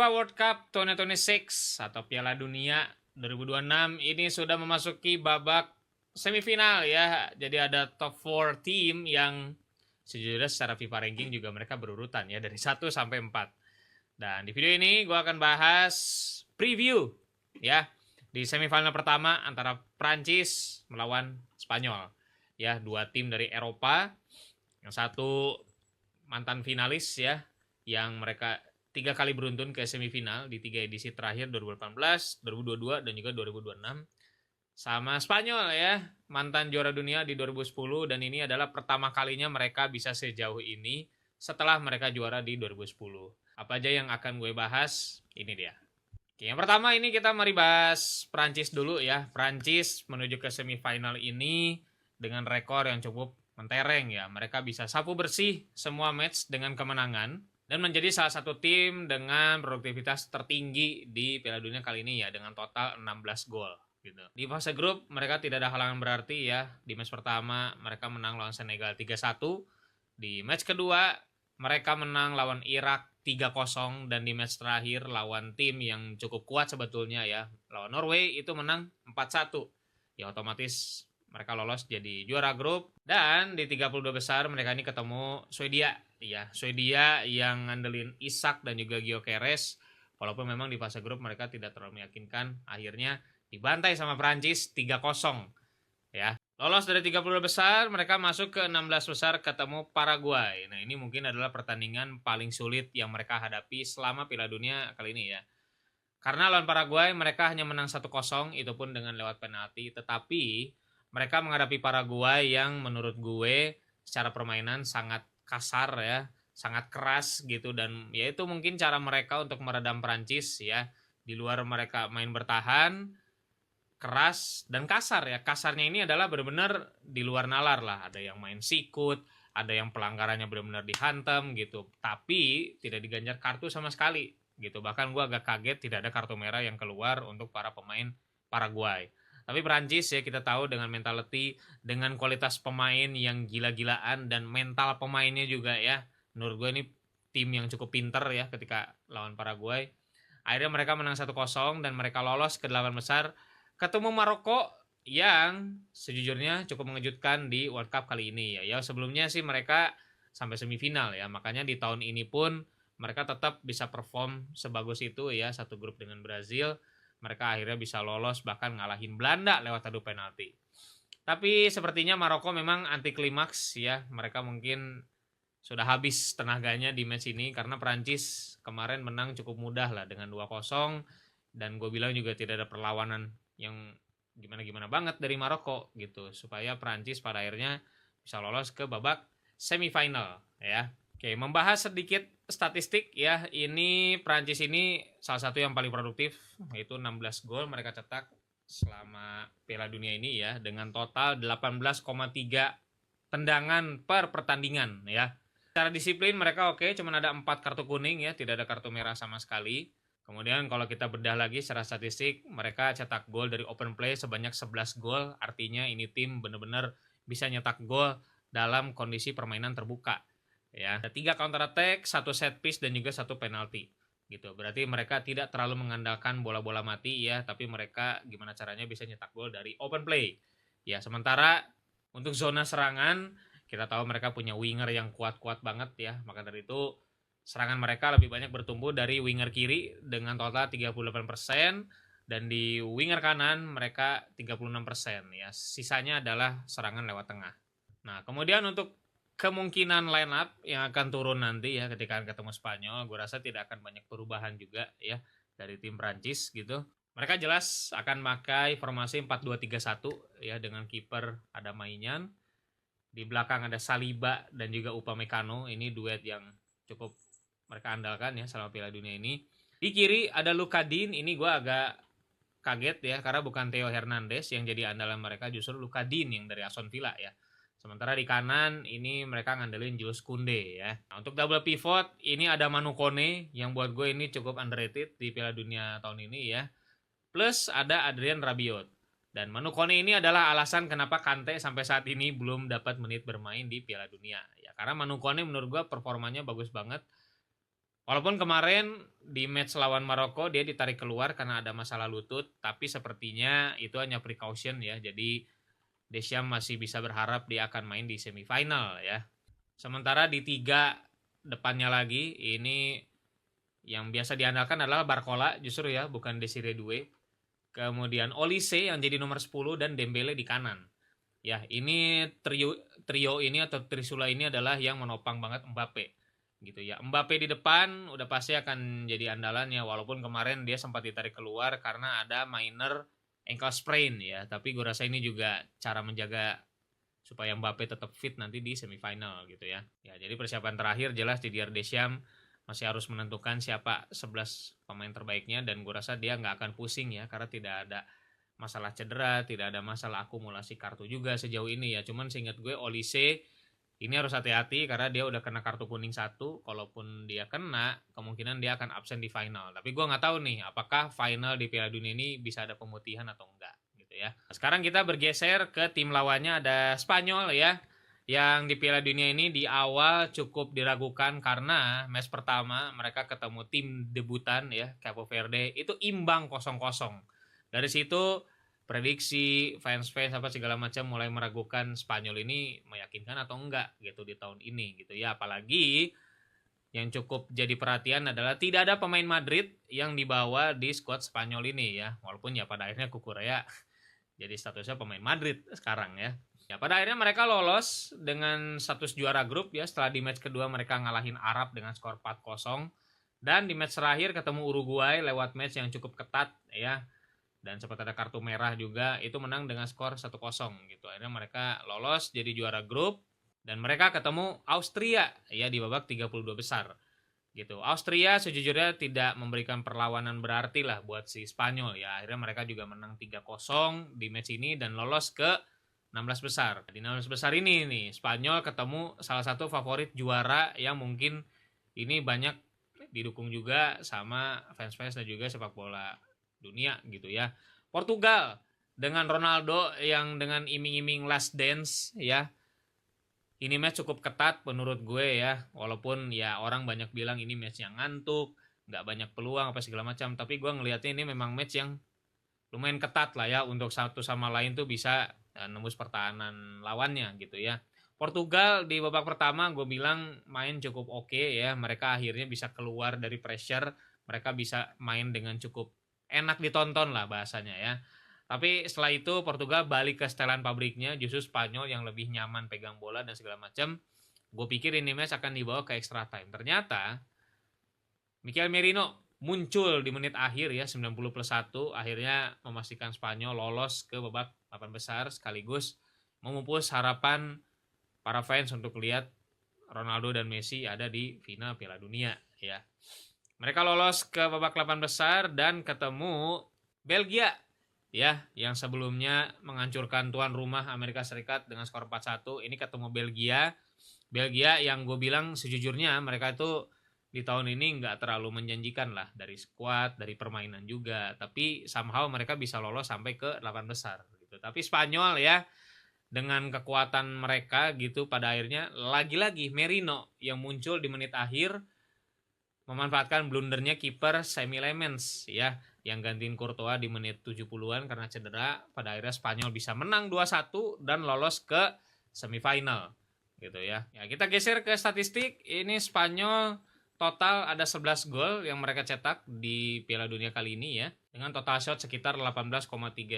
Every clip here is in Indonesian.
FIFA World Cup 2026 atau Piala Dunia 2026 ini sudah memasuki babak semifinal ya. Jadi ada top 4 tim yang sejujurnya secara FIFA ranking juga mereka berurutan ya dari 1 sampai 4. Dan di video ini gue akan bahas preview ya di semifinal pertama antara Prancis melawan Spanyol. Ya, dua tim dari Eropa. Yang satu mantan finalis ya, yang mereka 3 kali beruntun ke semifinal di 3 edisi terakhir 2018, 2022 dan juga 2026. Sama Spanyol ya, mantan juara dunia di 2010 dan ini adalah pertama kalinya mereka bisa sejauh ini setelah mereka juara di 2010. Apa aja yang akan gue bahas? Ini dia. Oke, yang pertama ini kita mari bahas Prancis dulu ya. Prancis menuju ke semifinal ini dengan rekor yang cukup mentereng ya. Mereka bisa sapu bersih semua match dengan kemenangan dan menjadi salah satu tim dengan produktivitas tertinggi di Piala Dunia kali ini ya, dengan total 16 gol gitu. Di fase grup mereka tidak ada halangan berarti ya. Di match pertama mereka menang lawan Senegal 3-1. Di match kedua mereka menang lawan Irak 3-0 dan di match terakhir lawan tim yang cukup kuat sebetulnya ya, lawan Norway itu menang 4-1. Ya otomatis mereka lolos jadi juara grup. Dan di 32 besar mereka ini ketemu Swedia ya, Swedia yang ngandelin Isak dan juga Gyökeres. Walaupun memang di fase grup mereka tidak terlalu meyakinkan, akhirnya dibantai sama Prancis 3-0 ya. Lolos dari 32 besar, mereka masuk ke 16 besar ketemu Paraguay. Nah, ini mungkin adalah pertandingan paling sulit yang mereka hadapi selama Piala Dunia kali ini ya. Karena lawan Paraguay mereka hanya menang 1-0, itu pun dengan lewat penalti. Tetapi mereka menghadapi Paraguay yang menurut gue secara permainan sangat kasar ya, sangat keras gitu. Dan ya itu mungkin cara mereka untuk meredam Prancis ya. Di luar mereka main bertahan, keras dan kasar ya. Kasarnya ini adalah benar-benar di luar nalar lah. Ada yang main sikut, ada yang pelanggarannya benar-benar dihantam gitu. Tapi tidak diganjar kartu sama sekali gitu. Bahkan gue agak kaget tidak ada kartu merah yang keluar untuk para pemain Paraguay. Tapi Prancis ya, kita tahu dengan mentality, dengan kualitas pemain yang gila-gilaan dan mental pemainnya juga ya. Menurut gue ini tim yang cukup pinter ya ketika lawan Paraguay. Akhirnya mereka menang 1-0 dan mereka lolos ke 8 besar ketemu Maroko yang sejujurnya cukup mengejutkan di World Cup kali ini ya. Ya sebelumnya sih mereka sampai semifinal ya. Makanya di tahun ini pun mereka tetap bisa perform sebagus itu ya, satu grup dengan Brazil. Mereka akhirnya bisa lolos bahkan ngalahin Belanda lewat adu penalti. Tapi sepertinya Maroko memang anti klimaks ya. Mereka mungkin sudah habis tenaganya di match ini karena Prancis kemarin menang cukup mudah lah dengan 2-0 dan gue bilang juga tidak ada perlawanan yang gimana-gimana banget dari Maroko gitu supaya Prancis pada akhirnya bisa lolos ke babak semifinal ya. Oke, membahas sedikit statistik ya. Ini Prancis ini salah satu yang paling produktif, yaitu 16 gol mereka cetak selama Piala Dunia ini ya, dengan total 18,3 tendangan per pertandingan ya. Secara disiplin mereka oke, cuma ada 4 kartu kuning ya, tidak ada kartu merah sama sekali. Kemudian kalau kita bedah lagi secara statistik, mereka cetak gol dari open play sebanyak 11 gol. Artinya ini tim benar-benar bisa nyetak gol dalam kondisi permainan terbuka. Ya, ada 3 counter attack, 1 set piece dan juga 1 penalti. Gitu. Berarti mereka tidak terlalu mengandalkan bola-bola mati ya, tapi mereka gimana caranya bisa nyetak gol dari open play. Ya, sementara untuk zona serangan, kita tahu mereka punya winger yang kuat-kuat banget ya. Maka dari itu serangan mereka lebih banyak bertumbuh dari winger kiri dengan total 38% dan di winger kanan mereka 36% ya. Sisanya adalah serangan lewat tengah. Nah, kemudian untuk kemungkinan line up yang akan turun nanti ya ketika ketemu Spanyol, gue rasa tidak akan banyak perubahan juga ya dari tim Prancis gitu. Mereka jelas akan pakai formasi 4-2-3-1 ya, dengan kiper ada Maignan. Di belakang ada Saliba dan juga Upamecano. Ini duet yang cukup mereka andalkan ya selama Piala Dunia ini. Di kiri ada Lucas Digne. Ini gue agak kaget ya, karena bukan Theo Hernandez yang jadi andalan mereka, justru Lucas Digne yang dari Aston Villa ya. Sementara di kanan ini mereka ngandelin Jules Koundé ya. Nah, untuk double pivot ini ada Manu Kone yang buat gue ini cukup underrated di Piala Dunia tahun ini ya. Plus ada Adrien Rabiot. Dan Manu Kone ini adalah alasan kenapa Kante sampai saat ini belum dapat menit bermain di Piala Dunia ya. Karena Manu Kone menurut gue performanya bagus banget. Walaupun kemarin di match lawan Maroko dia ditarik keluar karena ada masalah lutut, tapi sepertinya itu hanya precaution ya. Jadi Deschamps masih bisa berharap dia akan main di semifinal ya. Sementara di 3 depannya lagi ini yang biasa diandalkan adalah Barcola justru ya, bukan Desire Doué. Kemudian Olise yang jadi nomor 10 dan Dembele di kanan. Ya, ini trio ini atau trisula ini adalah yang menopang banget Mbappe gitu ya. Mbappe di depan udah pasti akan jadi andalannya, walaupun kemarin dia sempat ditarik keluar karena ada minor ankle sprain ya, tapi gue rasa ini juga cara menjaga supaya Mbappe tetap fit nanti di semifinal gitu ya. Ya, jadi persiapan terakhir jelas Didier Deschamps masih harus menentukan siapa 11 pemain terbaiknya, dan gue rasa dia nggak akan pusing ya karena tidak ada masalah cedera, tidak ada masalah akumulasi kartu juga sejauh ini ya. Cuman seingat gue Olise ini harus hati-hati karena dia udah kena kartu kuning 1. Kalaupun dia kena, kemungkinan dia akan absen di final. Tapi gue nggak tahu nih apakah final di Piala Dunia ini bisa ada pemutihan atau enggak gitu ya. Sekarang kita bergeser ke tim lawannya, ada Spanyol ya. Yang di Piala Dunia ini di awal cukup diragukan karena match pertama mereka ketemu tim debutan ya, Cape Verde, itu imbang 0-0. Dari situ prediksi fans-fans apa segala macam mulai meragukan Spanyol ini meyakinkan atau enggak gitu di tahun ini gitu ya. Apalagi yang cukup jadi perhatian adalah tidak ada pemain Madrid yang dibawa di skuad Spanyol ini ya. Walaupun ya pada akhirnya Cucurella jadi statusnya pemain Madrid sekarang ya. Ya pada akhirnya mereka lolos dengan status juara grup ya, setelah di match kedua mereka ngalahin Arab dengan skor 4-0, dan di match terakhir ketemu Uruguay lewat match yang cukup ketat ya, dan sempat ada kartu merah juga, itu menang dengan skor 1-0 gitu. Akhirnya mereka lolos jadi juara grup, dan mereka ketemu Austria ya di babak 32 besar gitu. Austria sejujurnya tidak memberikan perlawanan berarti lah buat si Spanyol ya. Akhirnya mereka juga menang 3-0 di match ini dan lolos ke 16 besar. Di 16 besar ini nih Spanyol ketemu salah satu favorit juara yang mungkin ini banyak didukung juga sama fans-fans dan juga sepak bola dunia gitu ya. Portugal dengan Ronaldo yang dengan iming-iming last dance ya. Ini match cukup ketat menurut gue ya. Walaupun ya orang banyak bilang ini match yang ngantuk, nggak banyak peluang apa segala macam, tapi gue ngelihatnya ini memang match yang lumayan ketat lah ya, untuk satu sama lain tuh bisa nembus pertahanan lawannya gitu ya. Portugal di babak pertama gue bilang main cukup oke ya. Mereka akhirnya bisa keluar dari pressure, mereka bisa main dengan cukup enak ditonton lah bahasanya ya. Tapi setelah itu Portugal balik ke setelan pabriknya, justru Spanyol yang lebih nyaman pegang bola dan segala macam. Gue pikir ini match akan dibawa ke extra time. Ternyata Mikel Merino muncul di menit akhir ya, 90+1, akhirnya memastikan Spanyol lolos ke babak 8 besar, sekaligus memupus harapan para fans untuk lihat Ronaldo dan Messi ada di final Piala Dunia ya. Mereka lolos ke babak 8 besar dan ketemu Belgia ya, yang sebelumnya menghancurkan tuan rumah Amerika Serikat dengan skor 4-1. Ini ketemu Belgia. Belgia yang gue bilang sejujurnya mereka itu di tahun ini nggak terlalu menjanjikan lah, dari skuad, dari permainan juga, tapi somehow mereka bisa lolos sampai ke 8 besar gitu. Tapi Spanyol ya dengan kekuatan mereka gitu, pada akhirnya lagi-lagi Merino yang muncul di menit akhir memanfaatkan blundernya kiper Semi Lemens ya, yang gantiin Courtois di menit 70-an karena cedera. Pada akhirnya Spanyol bisa menang 2-1 dan lolos ke semifinal gitu ya. Ya, kita geser ke statistik. Ini Spanyol total ada 11 gol yang mereka cetak di Piala Dunia kali ini ya, dengan total shot sekitar 18,3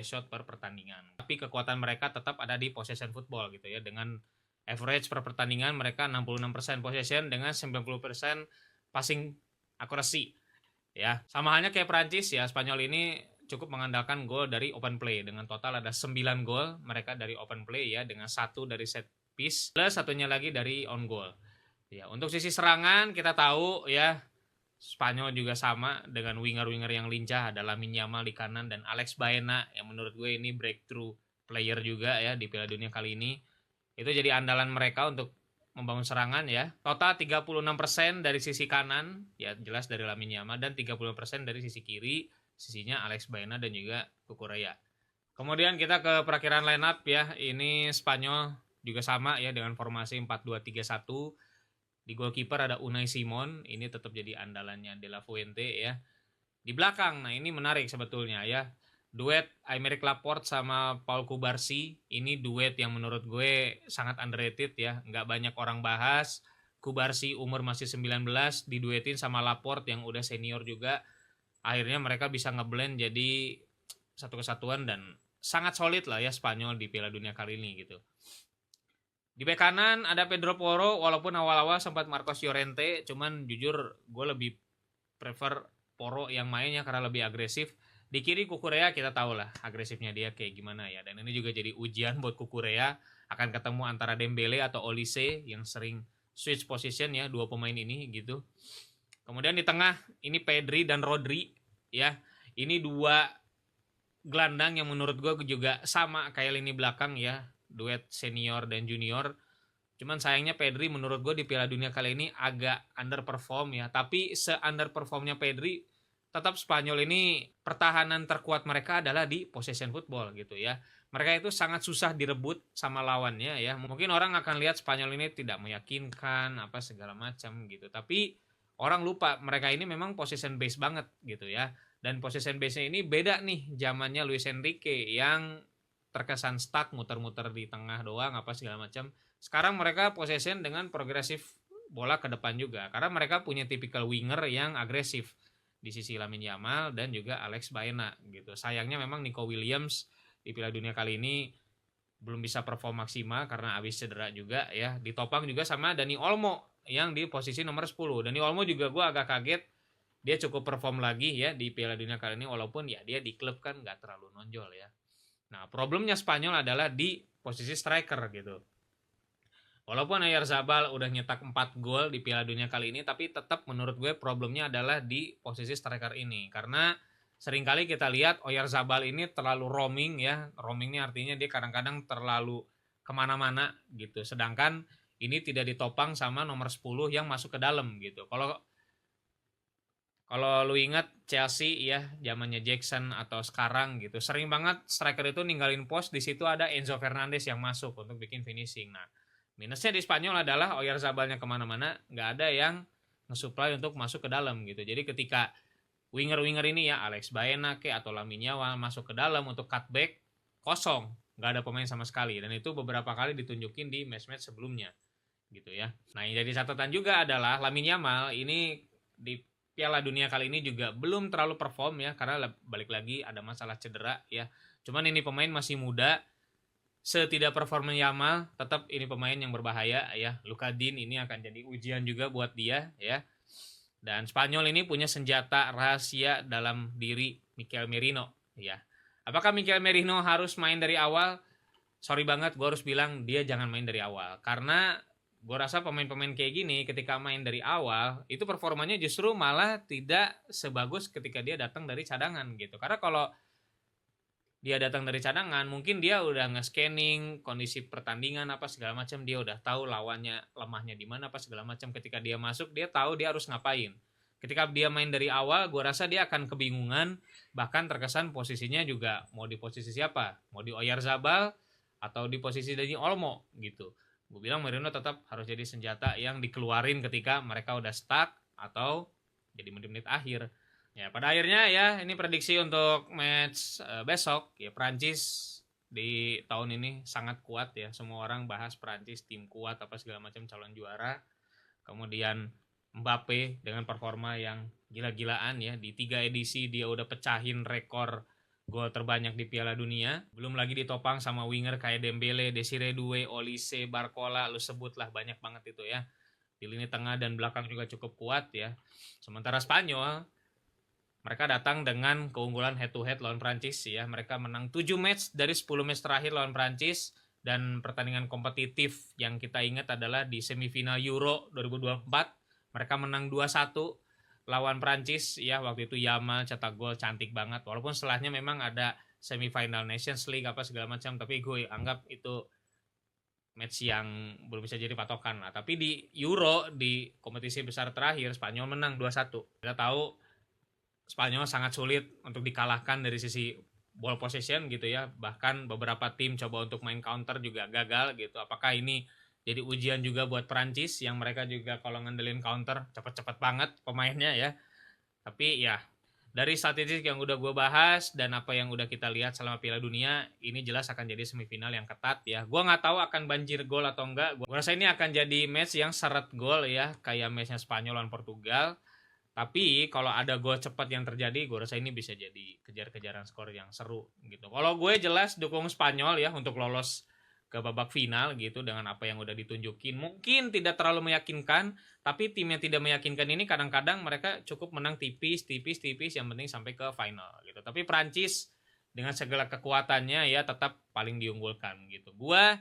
shot per pertandingan. Tapi kekuatan mereka tetap ada di possession football gitu ya, dengan average per pertandingan mereka 66% possession dengan 90% passing accuracy ya. Sama halnya kayak Prancis ya, Spanyol ini cukup mengandalkan gol dari open play, dengan total ada 9 gol mereka dari open play ya, dengan 1 dari set piece plus satunya lagi dari on goal. Ya, untuk sisi serangan kita tahu ya, Spanyol juga sama dengan winger-winger yang lincah, ada Lamine Yamal di kanan dan Alex Baena yang menurut gue ini breakthrough player juga ya di Piala Dunia kali ini. Itu jadi andalan mereka untuk membangun serangan ya. Total 36% dari sisi kanan ya, jelas dari Lamine Yamal, dan 30% dari sisi kiri, sisinya Alex Baena dan juga Cucurella. Kemudian kita ke perakhiran line up ya. Ini Spanyol juga sama ya dengan formasi 4-2-3-1 Di goalkeeper ada Unai Simon, ini tetap jadi andalannya De La Fuente ya. Di belakang, nah ini menarik sebetulnya ya. Duet Aymeric Laporte sama Paul Cubarsí, ini duet yang menurut gue sangat underrated ya. Nggak banyak orang bahas. Cubarsí umur masih 19, diduetin sama Laporte yang udah senior juga. Akhirnya mereka bisa ngeblend jadi satu kesatuan dan sangat solid lah ya Spanyol di Piala Dunia kali ini gitu. Di bek kanan ada Pedro Porro, walaupun awal-awal sempat Marcos Llorente, cuman jujur gue lebih prefer Porro yang mainnya karena lebih agresif. Di kiri Kukurea kita tahu lah agresifnya dia kayak gimana ya. Dan ini juga jadi ujian buat Kukurea, akan ketemu antara Dembele atau Olise yang sering switch position ya, dua pemain ini gitu. Kemudian di tengah ini Pedri dan Rodri ya. Ini dua gelandang yang menurut gue juga sama kayak lini belakang ya, duet senior dan junior. Cuman sayangnya Pedri menurut gue di Piala Dunia kali ini agak underperform ya. Tapi se-underperformnya Pedri, tetap Spanyol ini pertahanan terkuat mereka adalah di possession football gitu ya. Mereka itu sangat susah direbut sama lawannya ya. Mungkin orang akan lihat Spanyol ini tidak meyakinkan apa segala macam gitu. Tapi orang lupa mereka ini memang possession base banget gitu ya. Dan possession base-nya ini beda nih zamannya Luis Enrique yang terkesan stuck muter-muter di tengah doang apa segala macam. Sekarang mereka possession dengan progresif bola ke depan juga karena mereka punya tipikal winger yang agresif di sisi Lamine Yamal dan juga Alex Baena gitu. Sayangnya memang Nico Williams di Piala Dunia kali ini belum bisa perform maksimal karena habis cedera juga ya. Ditopang juga sama Dani Olmo yang di posisi nomor 10. Dani Olmo juga gue agak kaget dia cukup perform lagi ya di Piala Dunia kali ini walaupun ya dia di klub kan nggak terlalu nonjol ya. Nah problemnya Spanyol adalah di posisi striker gitu. Walaupun Oyarzabal udah nyetak 4 gol di Piala Dunia kali ini, tapi tetap menurut gue problemnya adalah di posisi striker ini. Karena seringkali kita lihat Oyarzabal ini terlalu roaming ya. Roaming ini artinya dia kadang-kadang terlalu kemana-mana gitu. Sedangkan ini tidak ditopang sama nomor 10 yang masuk ke dalam gitu. Kalau lu ingat Chelsea ya, zamannya Jackson atau sekarang gitu, sering banget striker itu ninggalin pos, di situ ada Enzo Fernandez yang masuk untuk bikin finishing. Nah, minusnya di Spanyol adalah Oyarzabalnya kemana-mana, nggak ada yang nge-supply untuk masuk ke dalam gitu. Jadi ketika winger-winger ini ya, Alex Baena ke atau Lamine Yamal masuk ke dalam untuk cutback, kosong, nggak ada pemain sama sekali. Dan itu beberapa kali ditunjukin di match-match sebelumnya gitu ya. Nah, yang jadi catatan juga adalah Lamine Yamal ini di Piala Dunia kali ini juga belum terlalu perform ya karena balik lagi ada masalah cedera ya. Cuman ini pemain masih muda, setidak performa Yamal tetap ini pemain yang berbahaya ya. Luka Dean ini akan jadi ujian juga buat dia ya. Dan Spanyol ini punya senjata rahasia dalam diri Mikel Merino ya. Apakah Mikel Merino harus main dari awal? Sorry banget gue harus bilang dia jangan main dari awal karena gue rasa pemain-pemain kayak gini ketika main dari awal itu performanya justru malah tidak sebagus ketika dia datang dari cadangan gitu. Karena kalau dia datang dari cadangan mungkin dia udah nge-scanning kondisi pertandingan apa segala macam, dia udah tahu lawannya lemahnya di mana apa segala macam. Ketika dia masuk dia tahu dia harus ngapain. Ketika dia main dari awal gue rasa dia akan kebingungan, bahkan terkesan posisinya juga mau di posisi siapa, mau di Oyarzabal atau di posisi Dani Olmo gitu. Gue bilang Merino tetap harus jadi senjata yang dikeluarin ketika mereka udah stuck atau jadi menit-menit akhir. Ya, pada akhirnya ya ini prediksi untuk match besok ya, Prancis di tahun ini sangat kuat ya. Semua orang bahas Prancis tim kuat apa segala macam, calon juara. Kemudian Mbappe dengan performa yang gila-gilaan ya, di 3 edisi dia udah pecahin rekor gol terbanyak di Piala Dunia. Belum lagi ditopang sama winger kayak Dembele, Desire Doué, Olise, Barcola, lu sebutlah banyak banget itu ya. Di lini tengah dan belakang juga cukup kuat ya. Sementara Spanyol mereka datang dengan keunggulan head to head lawan Prancis ya. Mereka menang 7 match dari 10 match terakhir lawan Prancis, dan pertandingan kompetitif yang kita ingat adalah di semifinal Euro 2024. Mereka menang 2-1 lawan Prancis ya. Waktu itu Yamal cetak gol cantik banget, walaupun setelahnya memang ada semifinal Nations League apa segala macam, tapi gue anggap itu match yang belum bisa jadi patokan lah. Tapi di Euro, di kompetisi besar terakhir, Spanyol menang 2-1. Kita tahu Spanyol sangat sulit untuk dikalahkan dari sisi ball possession gitu ya. Bahkan beberapa tim coba untuk main counter juga gagal gitu. Apakah ini jadi ujian juga buat Prancis yang mereka juga kalau ngandelin counter cepet-cepet banget pemainnya ya. Tapi ya dari statistik yang udah gue bahas dan apa yang udah kita lihat selama Piala Dunia, ini jelas akan jadi semifinal yang ketat ya. Gue nggak tahu akan banjir gol atau enggak. Gue rasa ini akan jadi match yang seret gol ya, kayak matchnya Spanyol lawan Portugal. Tapi kalau ada gol cepat yang terjadi, gue rasa ini bisa jadi kejar-kejaran skor yang seru gitu. Kalau gue jelas dukung Spanyol ya untuk lolos ke babak final gitu dengan apa yang udah ditunjukin. Mungkin tidak terlalu meyakinkan, tapi tim yang tidak meyakinkan ini kadang-kadang mereka cukup menang tipis, yang penting sampai ke final gitu. Tapi Prancis dengan segala kekuatannya ya tetap paling diunggulkan gitu. Gue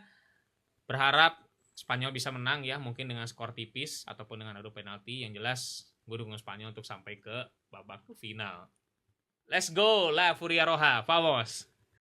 berharap Spanyol bisa menang ya, mungkin dengan skor tipis ataupun dengan adu penalti. Yang jelas gue dukung Spanyol untuk sampai ke babak final. Let's go La Furia Roja, vamos.